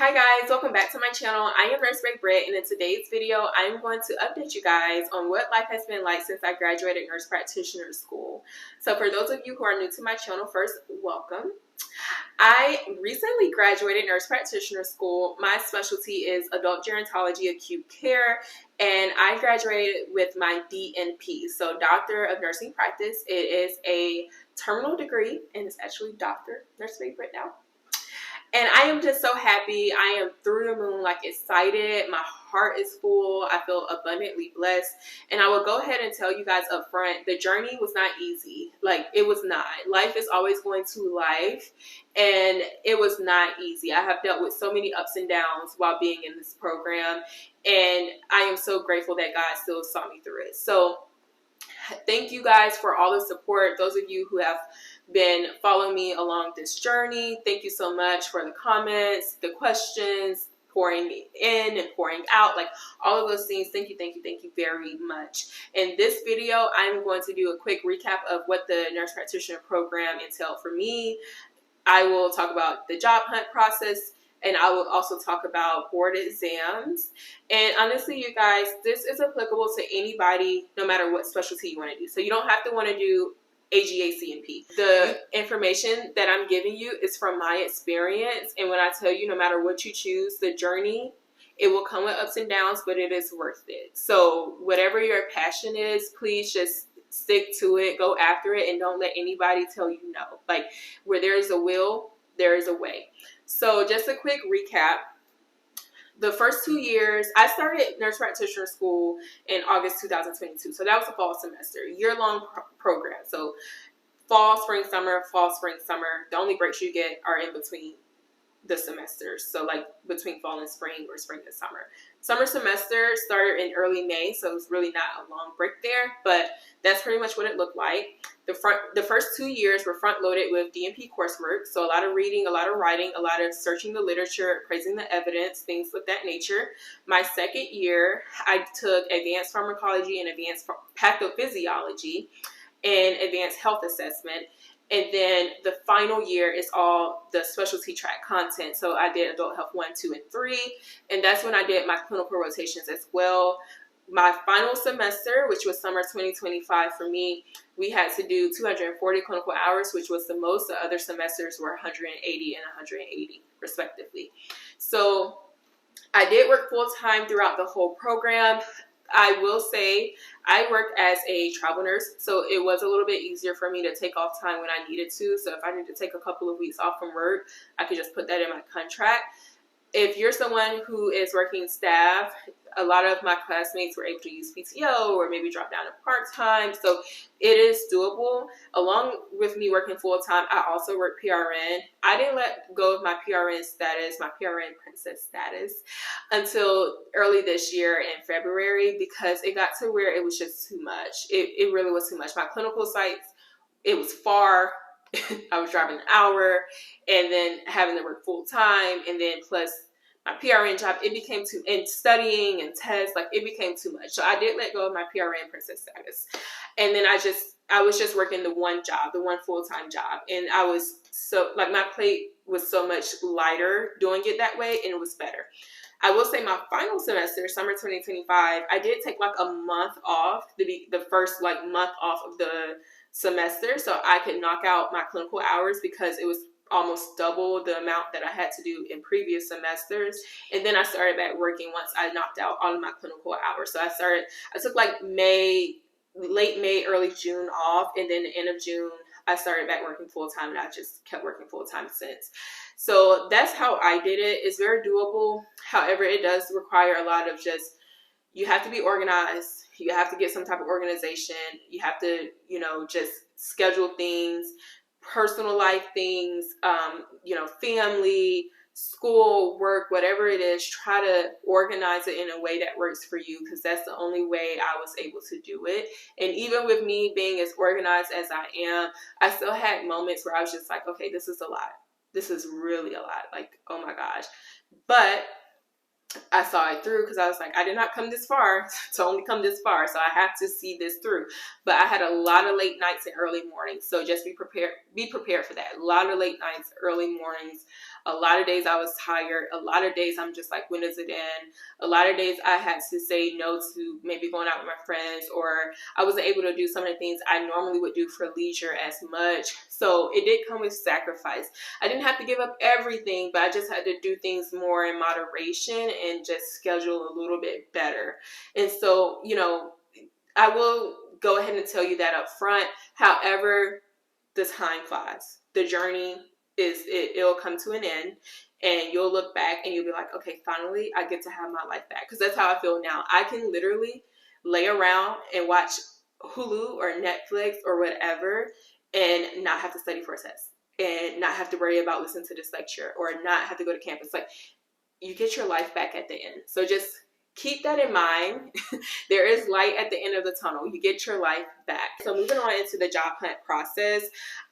Hi guys, welcome back to my channel. I am Nurse Britt, and in today's video, I'm going to update you guys on what life has been like since I graduated nurse practitioner school. So for those of you who are new to my channel, first, welcome. I recently graduated nurse practitioner school. My specialty is adult gerontology acute care, and I graduated with my DNP, so Doctor of Nursing Practice. It is a terminal degree, and it's actually Dr. Nurse Britt now. And I am just so happy. I am through the moon, like excited. My heart is full. I feel abundantly blessed. And I will go ahead and tell you guys up front, the journey was not easy. Like, it was not. Life is always going to life. And it was not easy. I have dealt with so many ups and downs while being in this program. And I am so grateful that God still saw me through it. So thank you guys for all the support. Those of you who have been following me along this journey, thank you so much for the comments, the questions, pouring in and pouring out, like all of those things. Thank you very much. In this video, I'm going to do a quick recap of what the nurse practitioner program entailed for me. I will talk about the job hunt process, and I will also talk about board exams. And honestly, you guys, this is applicable to anybody, no matter what specialty you want to do. So you don't have to want to do AGACNP. The information that I'm giving you is from my experience. And when I tell you, no matter what you choose, the journey, it will come with ups and downs, but it is worth it. So whatever your passion is, please just stick to it, go after it, and don't let anybody tell you no. Like, where there is a will, there is a way. So just a quick recap. The first 2 years, I started nurse practitioner school in August 2022. So that was a fall semester, year-long program. So fall, spring, summer, fall, spring, summer. The only breaks you get are in between the semesters. So like between fall and spring, or spring and summer. Summer semester started in early May, so it's really not a long break there, but that's pretty much what it looked like. The first 2 years were front loaded with DNP coursework, so a lot of reading, a lot of writing, a lot of searching the literature, praising the evidence, things of that nature. My second year, I took advanced pharmacology and advanced pathophysiology and advanced health assessment. And then the final year is all the specialty track content. So I did adult health 1, 2, and 3. And that's when I did my clinical rotations as well. My final semester, which was summer 2025 for me, we had to do 240 clinical hours, which was the most. The other semesters were 180 and 180 respectively. So I did work full-time throughout the whole program. I will say I worked as a travel nurse, so it was a little bit easier for me to take off time when I needed to. So if I needed to take a couple of weeks off from work, I could just put that in my contract. If you're someone who is working staff, a lot of my classmates were able to use PTO or maybe drop down to part-time. So it is doable. Along with me working full-time, I also work PRN. I didn't let go of my PRN status, my PRN princess status, until early this year in February, because it got to where it was just too much. It really was too much. My clinical sites, it was far. I was driving an hour, and then having to work full-time, and then plus my PRN job, it became too, and studying and tests, like it became too much. So I did let go of my PRN princess status. And then I was just working the one job, the one full-time job. And I was so, like, my plate was so much lighter doing it that way, and it was better. I will say my final semester, summer 2025, I did take like a month off, the first like month off of the semester, so I could knock out my clinical hours, because it was almost double the amount that I had to do in previous semesters. And then I started back working once I knocked out all of my clinical hours. So I took like late May, early June off, and then the end of June, I started back working full-time, and I just kept working full-time since. So that's how I did it. It's very doable. However, it does require a lot of just, you have to be organized. You have to get some type of organization. You have to, just schedule things, personal life things, family, school, work, whatever it is. Try to organize it in a way that works for you, because that's the only way I was able to do it. And even with me being as organized as I am, I still had moments where I was just like, okay, this is a lot. This is really a lot. Like, oh my gosh. But I saw it through, because I was like, I did not come this far to only come this far, so I have to see this through. But I had a lot of late nights and early mornings, so just be prepared for that. A lot of late nights, early mornings. A lot of days I was tired. A lot of days I'm just like, when does it end? A lot of days I had to say no to maybe going out with my friends, or I wasn't able to do some of the things I normally would do for leisure as much. So it did come with sacrifice. I didn't have to give up everything, but I just had to do things more in moderation and just schedule a little bit better. And so, you know, I will go ahead and tell you that up front. However, the time flies. The journey it'll come to an end, and you'll look back and you'll be like, okay, finally I get to have my life back. Because that's how I feel now. I can literally lay around and watch Hulu or Netflix or whatever and not have to study for a test, and not have to worry about listening to this lecture, or not have to go to campus. Like, you get your life back at the end. So just keep that in mind. There is light at the end of the tunnel. You get your life back. So moving on into the job hunt process,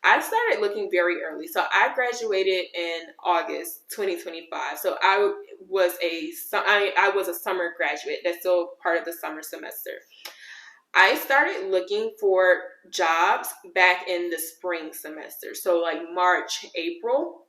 I started looking very early. So I graduated in August 2025. So I was a summer graduate. That's still part of the summer semester. I started looking for jobs back in the spring semester. So like March, April,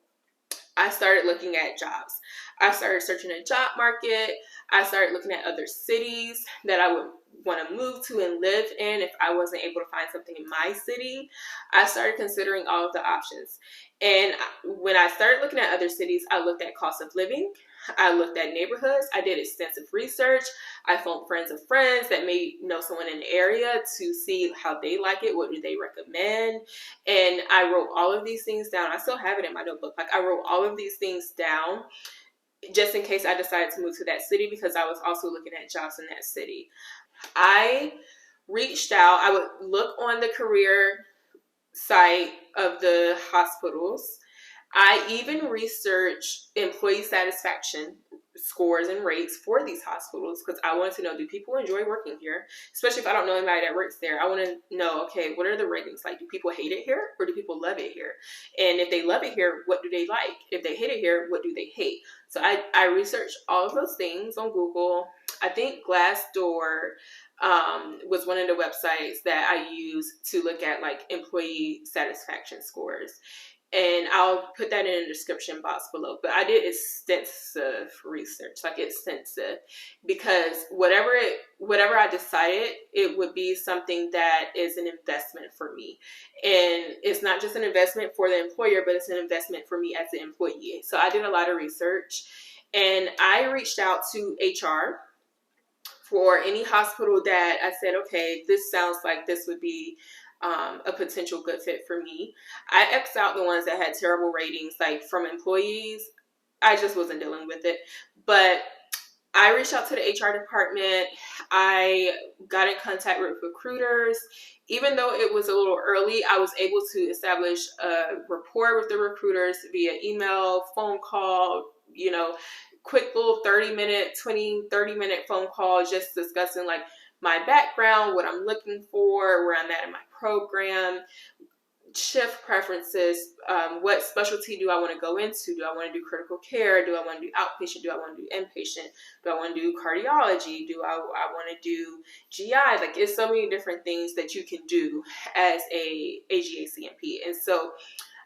I started looking at jobs. I started searching the job market. I started looking at other cities that I would want to move to and live in if I wasn't able to find something in my city. I started considering all of the options. And when I started looking at other cities, I looked at cost of living. I looked at neighborhoods. I did extensive research. I phoned friends of friends that may know someone in the area to see how they like it. What do they recommend? And I wrote all of these things down. I still have it in my notebook. Like, I wrote all of these things down just in case I decided to move to that city, because I was also looking at jobs in that city. I reached out. I would look on the career site of the hospitals. I even researched employee satisfaction scores and rates for these hospitals, because I wanted to know, do people enjoy working here? Especially if I don't know anybody that works there. I want to know, okay, what are the ratings like? Do people hate it here, or do people love it here? And if they love it here, what do they like? If they hate it here, what do they hate? So I researched all of those things on Google. I think Glassdoor was one of the websites that I used to look at like employee satisfaction scores. And I'll put that in the description box below. But I did extensive research, like extensive, because whatever I decided, it would be something that is an investment for me. And it's not just an investment for the employer, but it's an investment for me as an employee. So I did a lot of research, and I reached out to HR for any hospital that I said, okay, this sounds like this would be a potential good fit for me. I X'd out the ones that had terrible ratings, like from employees. I just wasn't dealing with it. But I reached out to the HR department. I got in contact with recruiters. Even though it was a little early, I was able to establish a rapport with the recruiters via email, phone call, you know, quick little 30-minute phone call, just discussing like my background, what I'm looking for, where I'm at in my program, shift preferences, what specialty do I want to go into? Do I want to do critical care? Do I want to do outpatient? Do I want to do inpatient? Do I want to do cardiology? Do I want to do GI? Like, it's so many different things that you can do as a AGACNP. And so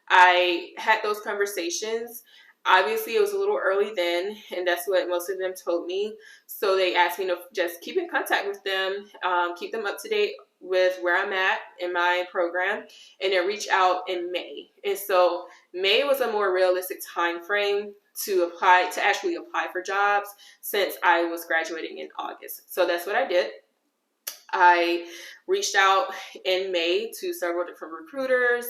I had those conversations. Obviously, it was a little early then, and that's what most of them told me. So they asked me to just keep in contact with them, keep them up to date with where I'm at in my program, and then reach out in May. And so May was a more realistic time frame to actually apply for jobs, since I was graduating in August. So that's what I did. I reached out in May to several different recruiters.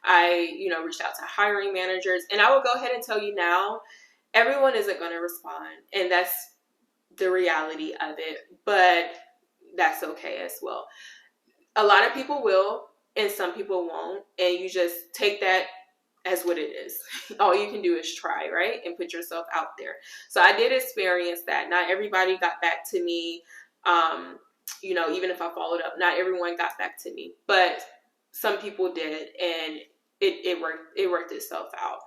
I, reached out to hiring managers, and I will go ahead and tell you now, everyone isn't going to respond, and that's the reality of it, but that's okay as well. A lot of people will, and some people won't, and you just take that as what it is. All you can do is try, right? And put yourself out there. So I did experience that. Not everybody got back to me. Even if I followed up, not everyone got back to me, but some people did, and it worked itself out.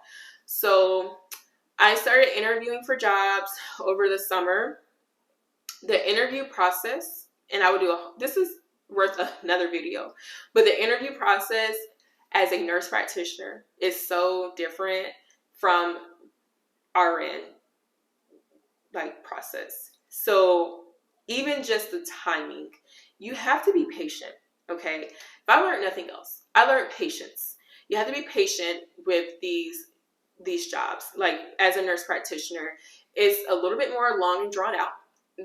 So I started interviewing for jobs over the summer. The interview process, and this is worth another video, but the interview process as a nurse practitioner is so different from RN like process. So even just the timing, you have to be patient. Okay, if I learned nothing else, I learned patience. You have to be patient with these jobs. Like as a nurse practitioner, it's a little bit more long and drawn out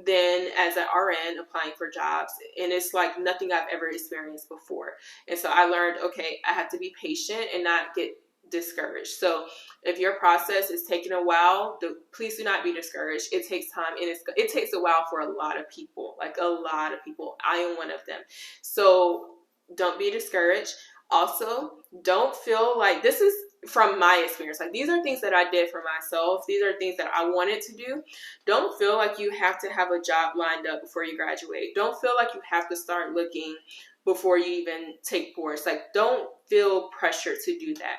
than as an RN applying for jobs, and it's like nothing I've ever experienced before. And so I learned, okay, I have to be patient and not get discouraged. So if your process is taking a while, please do not be discouraged. It takes time, and it takes a while for a lot of people, like a lot of people. I am one of them. So don't be discouraged. Also, don't feel like, this is from my experience, like these are things that I did for myself. These are things that I wanted to do. Don't feel like you have to have a job lined up before you graduate. Don't feel like you have to start looking before you even take boards. Like, don't feel pressure to do that.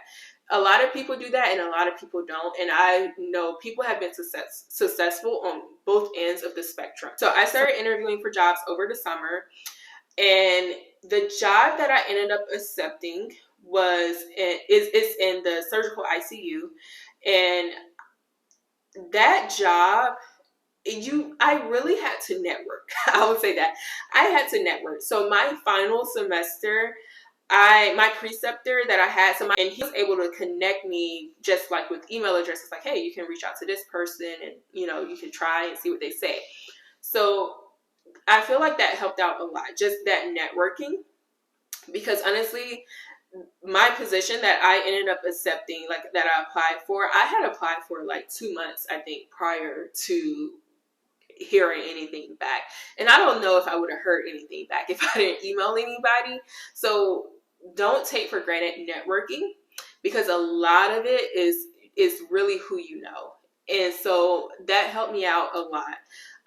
A lot of people do that and a lot of people don't. And I know people have been successful on both ends of the spectrum. So I started interviewing for jobs over the summer, and the job that I ended up accepting is in the surgical ICU. And that job, I really had to network. I would say that I had to network. So my final semester, my preceptor that I had, and he was able to connect me just like with email addresses, like, hey, you can reach out to this person and, you know, you can try and see what they say. So I feel like that helped out a lot, just that networking, because honestly, my position that I ended up accepting, like that I applied for, I had applied for like 2 months, I think, prior to hearing anything back. And I don't know if I would have heard anything back if I didn't email anybody. So don't take for granted networking, because a lot of it is really who you know. And so that helped me out a lot.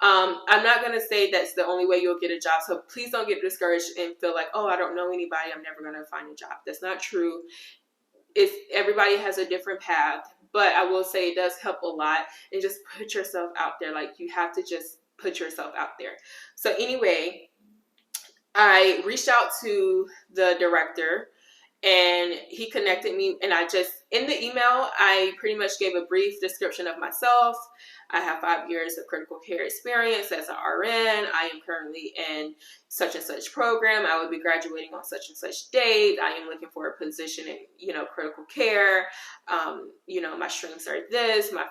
I'm not going to say that's the only way you'll get a job. So please don't get discouraged and feel like, oh, I don't know anybody, I'm never going to find a job. That's not true. Everybody has a different path, but I will say it does help a lot. And just put yourself out there. Like, you have to just put yourself out there. So anyway, I reached out to the director, and he connected me, and in the email, I pretty much gave a brief description of myself. I have 5 years of critical care experience as an RN. I am currently in such and such program. I will be graduating on such and such date. I am looking for a position in, critical care. My streams are this. My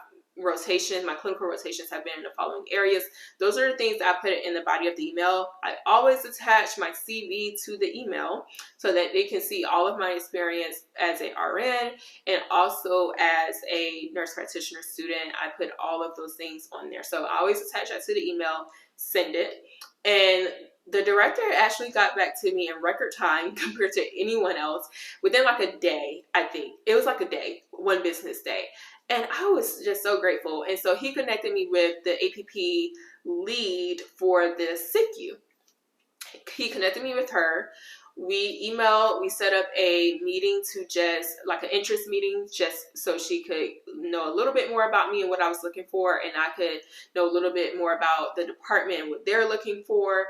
clinical rotations have been in the following areas. Those are the things that I put in the body of the email. I always attach my CV to the email so that they can see all of my experience as a RN and also as a nurse practitioner student. I put all of those things on there. So I always attach that to the email, send it. And the director actually got back to me in record time compared to anyone else, within like a day, I think. It was like a day, one business day. And I was just so grateful. And so he connected me with the APP lead for the SICU. He connected me with her. We emailed, we set up a meeting to just like an interest meeting, just so she could know a little bit more about me and what I was looking for. And I could know a little bit more about the department and what they're looking for.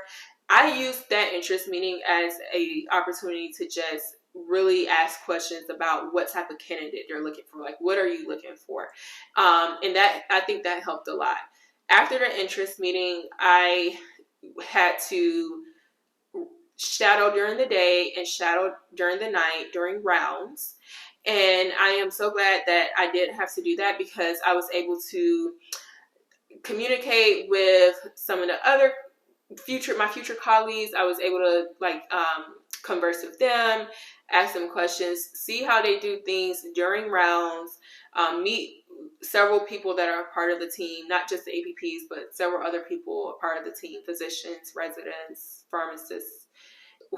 I used that interest meeting as an opportunity to just really ask questions about what type of candidate they're looking for. Like, what are you looking for? And that, I think that helped a lot. After the interest meeting, I had to shadow during the day and shadow during the night during rounds. And I am so glad that I did have to do that, because I was able to communicate with some of the other my future colleagues. I was able to converse with them, ask them questions, see how they do things during rounds, meet several people that are part of the team, not just the APPs, but several other people are part of the team, physicians, residents, pharmacists,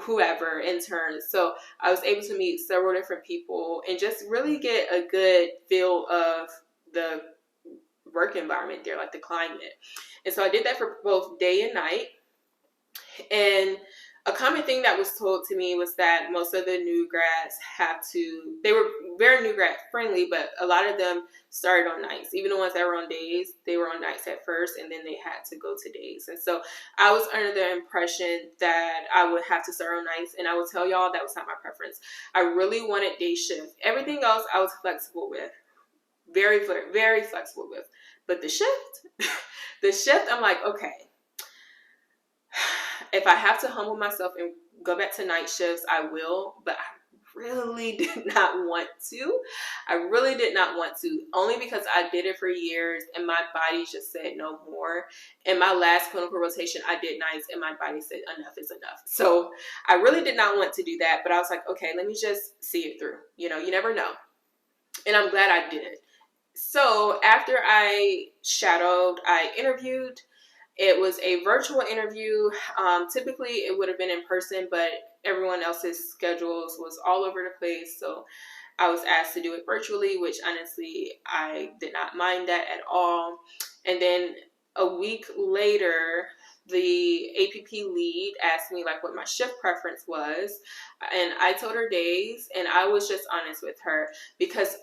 whoever, interns. So I was able to meet several different people and just really get a good feel of the work environment there, like the climate. And so I did that for both day and night. And a common thing that was told to me was that most of the new grads they were very new grad friendly, but a lot of them started on nights. Even the ones that were on days, they were on nights at first, and then they had to go to days. And so I was under the impression that I would have to start on nights, and I will tell y'all that was not my preference. I really wanted day shift. Everything else I was flexible with, very, very flexible with. But the shift, I'm like, okay, if I have to humble myself and go back to night shifts, I will, but I really did not want to. I really did not want to, only because I did it for years and my body just said no more. In my last clinical rotation, I did nights and my body said enough is enough. So I really did not want to do that, but I was like, okay, let me just see it through. You know, you never know. And I'm glad I did. So after I shadowed, I interviewed. It was a virtual interview. Typically it would have been in person, but everyone else's schedules was all over the place. So I was asked to do it virtually, which honestly, I did not mind that at all. And then a week later, the APP lead asked me like what my shift preference was. And I told her days, and I was just honest with her because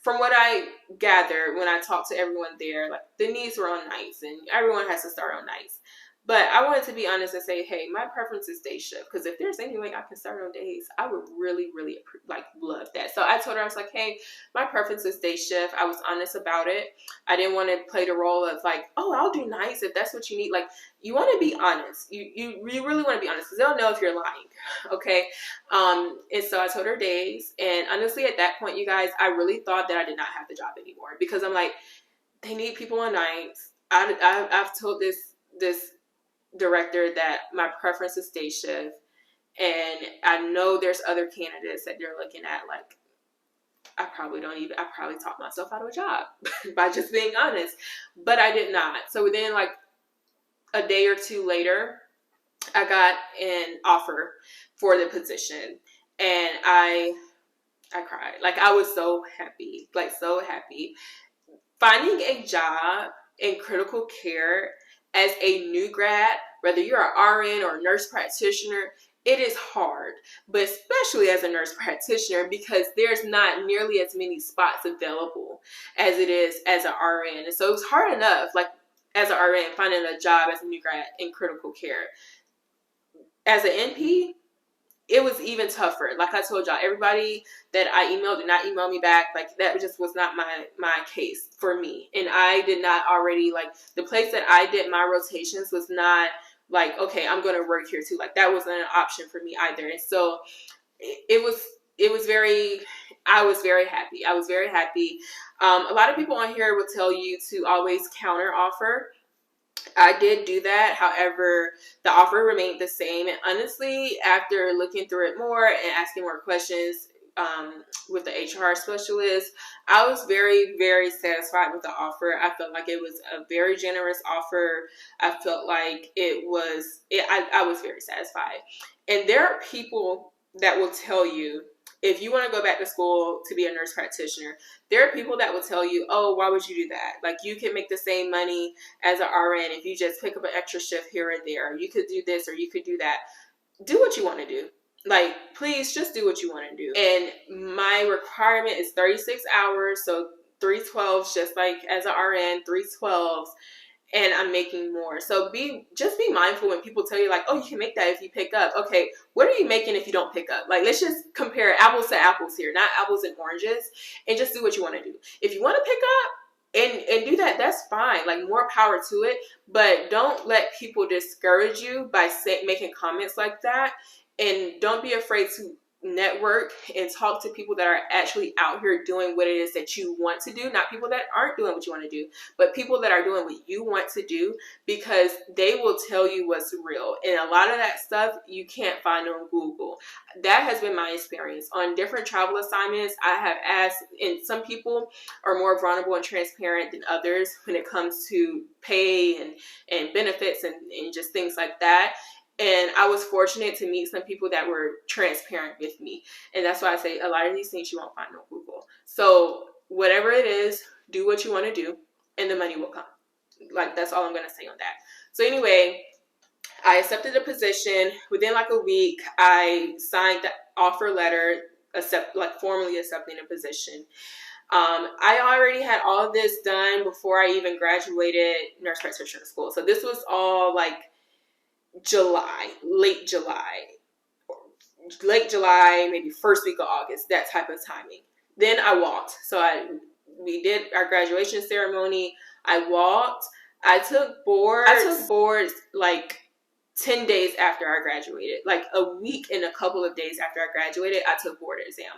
from what I gathered when I talked to everyone there, like the needs were on nights and everyone has to start on nights. But I wanted to be honest and say, hey, my preference is day shift. Because if there's any way I can start on days, I would really, really like love that. So I told her, I was like, hey, my preference is day shift. I was honest about it. I didn't want to play the role of like, oh, I'll do nights if that's what you need. Like, you want to be honest. You really want to be honest because they'll know if you're lying. Okay. And so I told her days. And honestly, at that point, you guys, I really thought that I did not have the job anymore because I'm like, they need people on nights. I've told this director that my preference is day shift, and I know there's other candidates that they're looking at. Like, I probably talked myself out of a job by just being honest, but I did not. So then like a day or two later, I got an offer for the position, and I cried. Like, I was so happy, like so happy. Finding a job in critical care as a new grad, whether you're an RN or a nurse practitioner, it is hard, but especially as a nurse practitioner because there's not nearly as many spots available as it is as an RN. And so it was hard enough, like as an RN, finding a job as a new grad in critical care. As an NP, it was even tougher. Like I told y'all, everybody that I emailed did not email me back. Like, that just was not my case for me. And I did not already, like, the place that I did my rotations was not like, okay, I'm going to work here too. Like, that wasn't an option for me either. And so I was very happy. I was very happy. A lot of people on here will tell you to always counter offer. I did do that. However, the offer remained the same. And honestly, after looking through it more and asking more questions with the HR specialist, I was very, very satisfied with the offer. I felt like it was a very generous offer. I felt like I was very satisfied. And there are people that will tell you, if you want to go back to school to be a nurse practitioner, there are people that will tell you, oh, why would you do that? Like, you can make the same money as an RN if you just pick up an extra shift here and there. You could do this or you could do that. Do what you want to do. Like, please just do what you want to do. And my requirement is 36 hours. So 312s, just like as an RN, 312s. And I'm making more. So just be mindful when people tell you like, oh, you can make that if you pick up. Okay, what are you making if you don't pick up? Like, let's just compare apples to apples here, not apples and oranges, and just do what you want to do. If you want to pick up and do that, that's fine. Like, more power to it. But don't let people discourage you by making comments like that. And don't be afraid to network and talk to people that are actually out here doing what it is that you want to do, not people that aren't doing what you want to do, but people that are doing what you want to do, because they will tell you what's real. And a lot of that stuff you can't find on Google. That has been my experience on different travel assignments. I have asked, and some people are more vulnerable and transparent than others when it comes to pay and benefits and just things like that. And I was fortunate to meet some people that were transparent with me. And that's why I say a lot of these things you won't find on Google. So whatever it is, do what you want to do and the money will come. Like, that's all I'm going to say on that. So anyway, I accepted the position. Within like a week, I signed the offer letter, formally accepting the position. I already had all of this done before I even graduated nurse practitioner school. So this was all like late July, maybe first week of August, that type of timing. Then I walked. So I we did our graduation ceremony. I walked. I took boards like 10 days after I graduated. Like a week and a couple of days after I graduated, I took board exam.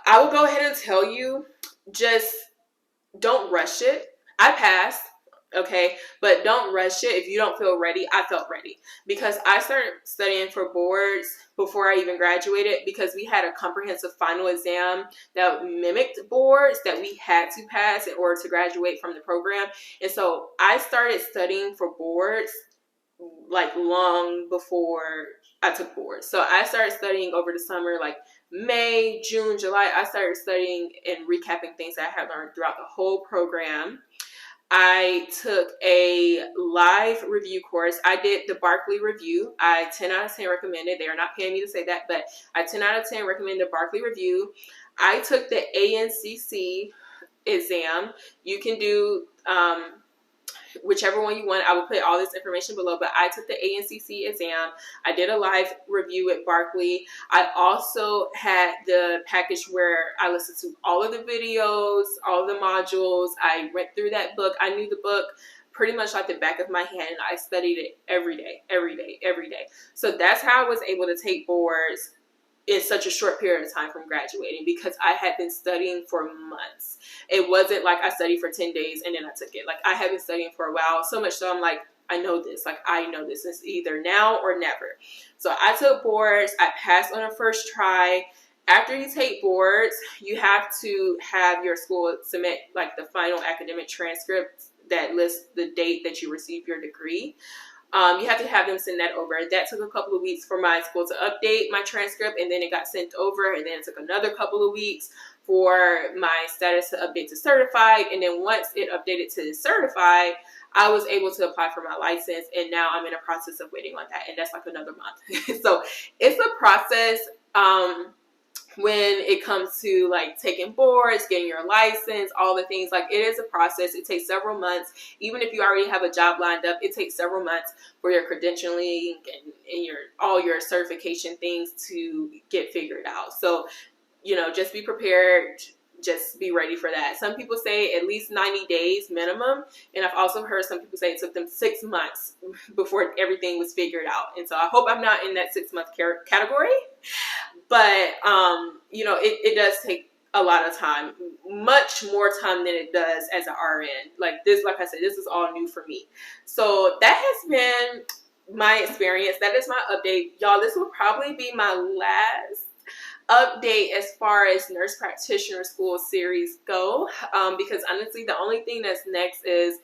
I will go ahead and tell you, just don't rush it. I passed, okay, but don't rush it. If you don't feel ready, I felt ready because I started studying for boards before I even graduated because we had a comprehensive final exam that mimicked boards that we had to pass in order to graduate from the program. And so I started studying for boards like long before I took boards. So I started studying over the summer, like May, June, July. I started studying and recapping things that I had learned throughout the whole program. I took a live review course. I did the Barkley review. I 10 out of 10 recommend it. They are not paying me to say that, but I 10 out of 10 recommend the Barkley review. I took the ANCC exam. You can do whichever one you want. I will put all this information below, but I took the ANCC exam. I did a live review at Barkley. I also had the package where I listened to all of the videos, all of the modules. I went through that book. I knew the book pretty much like the back of my hand. I studied it every day. So that's how I was able to take boards in such a short period of time from graduating, because I had been studying for months. It wasn't like I studied for 10 days and then I took it. Like I had been studying for a while, so much so I'm like, I know this. Like I know this. It's either now or never. So I took boards. I passed on a first try. After you take boards, you have to have your school submit like the final academic transcript that lists the date that you received your degree. You have to have them send that over. That took a couple of weeks for my school to update my transcript, and then it got sent over, and then it took another couple of weeks for my status to update to certified, and then once it updated to certified, I was able to apply for my license, and now I'm in a process of waiting on that, and that's like another month. So it's a process when it comes to like taking boards, getting your license, all the things. Like it is a process. It takes several months. Even if you already have a job lined up, it takes several months for your credentialing and your all your certification things to get figured out. So, you know, just be prepared. Just be ready for that. Some people say at least 90 days minimum. And I've also heard some people say it took them 6 months before everything was figured out. And so I hope I'm not in that 6 month category. But, you know, it does take a lot of time, much more time than it does as an RN. Like this, like I said, this is all new for me. So that has been my experience. That is my update. Y'all, this will probably be my last update as far as nurse practitioner school series go, because honestly the only thing that's next is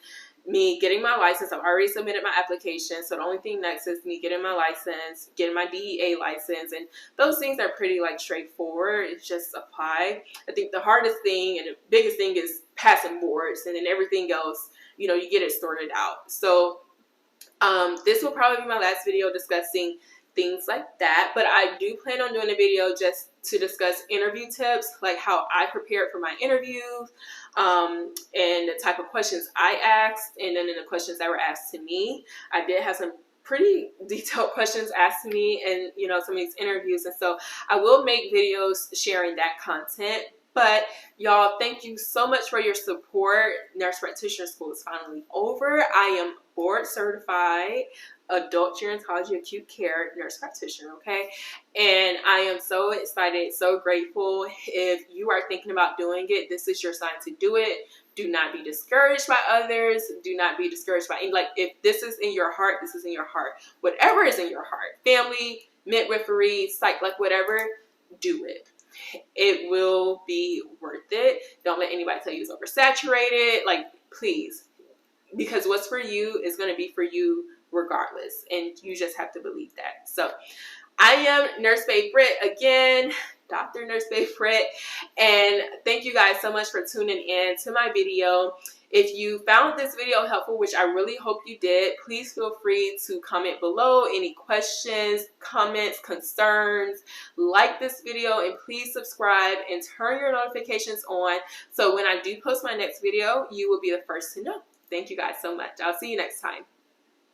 me getting my license. I've already submitted my application, so the only thing next is me getting my license, getting my DEA license, and those things are pretty like straightforward. It's just apply. I think the hardest thing and the biggest thing is passing boards, and then everything else, you know, you get it sorted out. So this will probably be my last video discussing things like that, but I do plan on doing a video just to discuss interview tips, like how I prepared for my interviews, and the type of questions I asked, and then the questions that were asked to me. I did have some pretty detailed questions asked to me in, you know, some of these interviews, and so I will make videos sharing that content. But y'all, thank you so much for your support. Nurse practitioner school is finally over. I am board certified adult gerontology acute care nurse practitioner, okay? And I am so excited, so grateful. If you are thinking about doing it, this is your sign to do it. Do not be discouraged by others. Do not be discouraged by, like, if this is in your heart, this is in your heart. Whatever is in your heart, family, midwifery, psych, like whatever, do it. It will be worth it. Don't let anybody tell you it's oversaturated. Like, please, because what's for you is going to be for you regardless, and you just have to believe that. So I am Nurse Babe Britt again, Dr. Nurse Babe Britt, and thank you guys so much for tuning in to my video. If you found this video helpful, which I really hope you did, please feel free to comment below any questions, comments, concerns. Like this video, and please subscribe and turn your notifications on so when I do post my next video, you will be the first to know. Thank you guys so much. I'll see you next time.